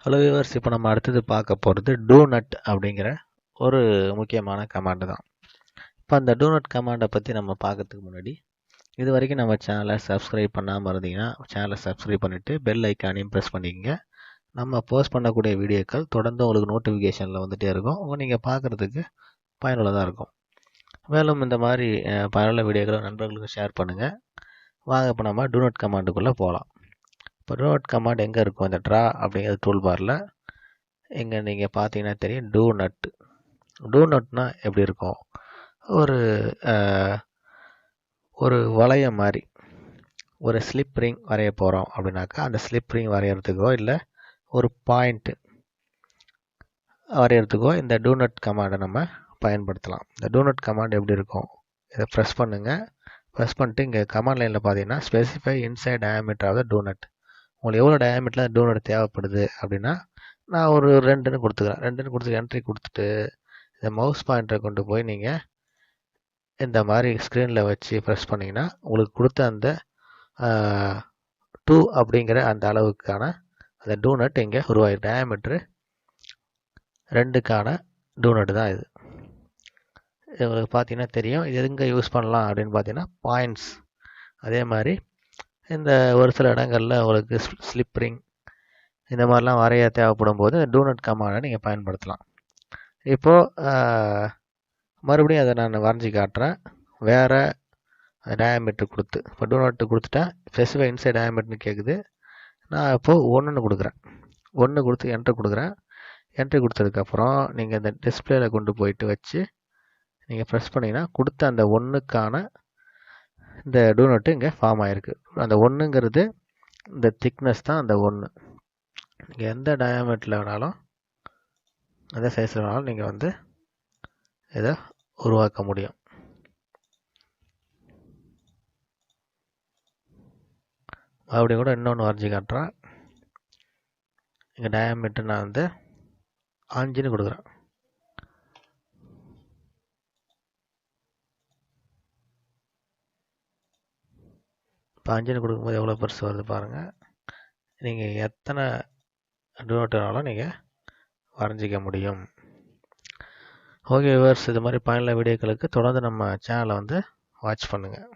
Hello viewers, இப்போ நம்ம அடுத்தது பார்க்க போகிறது டூநட் அப்படிங்கிற ஒரு முக்கியமான கமாண்டு தான். இப்போ அந்த டூநட் கமாண்டை பற்றி நம்ம பார்க்கறதுக்கு முன்னாடி இது வரைக்கும் நம்ம சேனலை சப்ஸ்கிரைப் பண்ணாமல் இருந்தீங்கன்னா சேனலை சப்ஸ்கிரைப் பண்ணிவிட்டு பெல் ஐக்கானையும் ப்ரெஸ் பண்ணிக்கங்க. நம்ம போஸ்ட் பண்ணக்கூடிய வீடியோக்கள் தொடர்ந்து உங்களுக்கு நோட்டிஃபிகேஷனில் வந்துகிட்டே இருக்கும். நீங்கள் பார்க்குறதுக்கு பயனுள்ளதாக இருக்கும். மேலும் இந்த மாதிரி பயனுள்ள வீடியோக்களை நண்பர்களுக்கு ஷேர் பண்ணுங்கள். வாங்க இப்போ நம்ம டூநட் கமாண்டுக்குள்ளே போகலாம். இப்போ டூநட் கமாண்ட் எங்கே இருக்கும்? இந்த ட்ரா அப்படிங்கிற டூல் பாரில் இங்கே நீங்கள் பார்த்தீங்கன்னா தெரியும். டூநட்னா எப்படி இருக்கும்? ஒரு வளையம் மாதிரி ஒரு ஸ்லிப் ரிங் வரைய போகிறோம் அப்படின்னாக்கா, அந்த ஸ்லிப் ரிங் வரைகிறதுக்கோ இல்லை ஒரு பாயிண்ட் வரைகிறதுக்கோ இந்த டூநட் கமாண்டை நம்ம பயன்படுத்தலாம். இந்த டூநட் கமாண்ட் எப்படி இருக்கும்? இதை ப்ரெஸ் பண்ணுங்கள். ப்ரெஸ் பண்ணிட்டு இங்கே கமாண்ட் லைனில் பார்த்தீங்கன்னா specify inside diameter of the donut. உங்களுக்கு எவ்வளோ டயாமீட்டரில் டூநட் தேவைப்படுது அப்படின்னா, நான் ஒரு 2ன்னு கொடுத்துக்கிறேன். 2ன்னு கொடுத்து என்ட்ரி கொடுத்துட்டு இந்த மவுஸ் பாயிண்டரை கொண்டு போய் நீங்கள் இந்த மாதிரி ஸ்க்ரீனில் வச்சு ப்ரெஸ் பண்ணிங்கன்னா உங்களுக்கு கொடுத்த அந்த 2 அப்படிங்கிற அந்த அளவுக்கான அந்த டூநட் இங்கே உருவாயிருக்கு. டயாமீட்ரு 2க்கான டூநட் தான் இது. உங்களுக்கு பார்த்தீங்கன்னா தெரியும். இது எங்கே யூஸ் பண்ணலாம் அப்படின்னு பார்த்தீங்கன்னா பாயிண்ட்ஸ். அதே மாதிரி இந்த ஒரு சில இடங்களில் உங்களுக்கு ஸ்லிப் ரிங் இந்த மாதிரிலாம் வரைய தேவைப்படும் போது டூநட் கமாண்டை நீங்கள் பயன்படுத்தலாம். இப்போது மறுபடியும் அதை நான் வரைஞ்சி காட்டுறேன். வேறு டயாமீட்டர் கொடுத்து இப்போ டூநட் கொடுத்துட்டேன். ஸ்பெசிஃபை இன்சைட் டயாமீட்டர்னு கேட்குது. நான் இப்போது 1ன்னு கொடுக்குறேன். 1 கொடுத்து என்ட்ரு கொடுக்குறேன். என்ட்ரி கொடுத்ததுக்கப்புறம் நீங்கள் இந்த டிஸ்பிளேயில் கொண்டு போயிட்டு வச்சு நீங்கள் ப்ரெஸ் பண்ணிங்கன்னா கொடுத்த அந்த 1க்கான இந்த டூநட்டு இங்கே ஃபார்ம் ஆகிருக்கு. அந்த 1ங்கிறது இந்த திக்னஸ் தான் அந்த 1. நீங்கள் எந்த டயாமீட்டரில் வேணாலும் எந்த சைஸில் வேணாலும் நீங்கள் வந்து இதை உருவாக்க முடியும். மறுபடியும் கூட இன்னொன்று வரைஞ்சி காட்டுறேன். இங்கே டயாமீட்டர் நான் வந்து 5ன்னு கொடுக்குறேன். இப்போ 5ன்னு கொடுக்கும்போது எவ்வளோ பெருசு வருது பாருங்கள். நீங்கள் எத்தனை டூநட் வேணாலும் நீங்கள் வரைஞ்சிக்க முடியும். ஓகே வியூவர்ஸ், இது மாதிரி பயனுள்ள வீடியோக்களுக்கு தொடர்ந்து நம்ம சேனலை வந்து வாட்ச் பண்ணுங்கள்.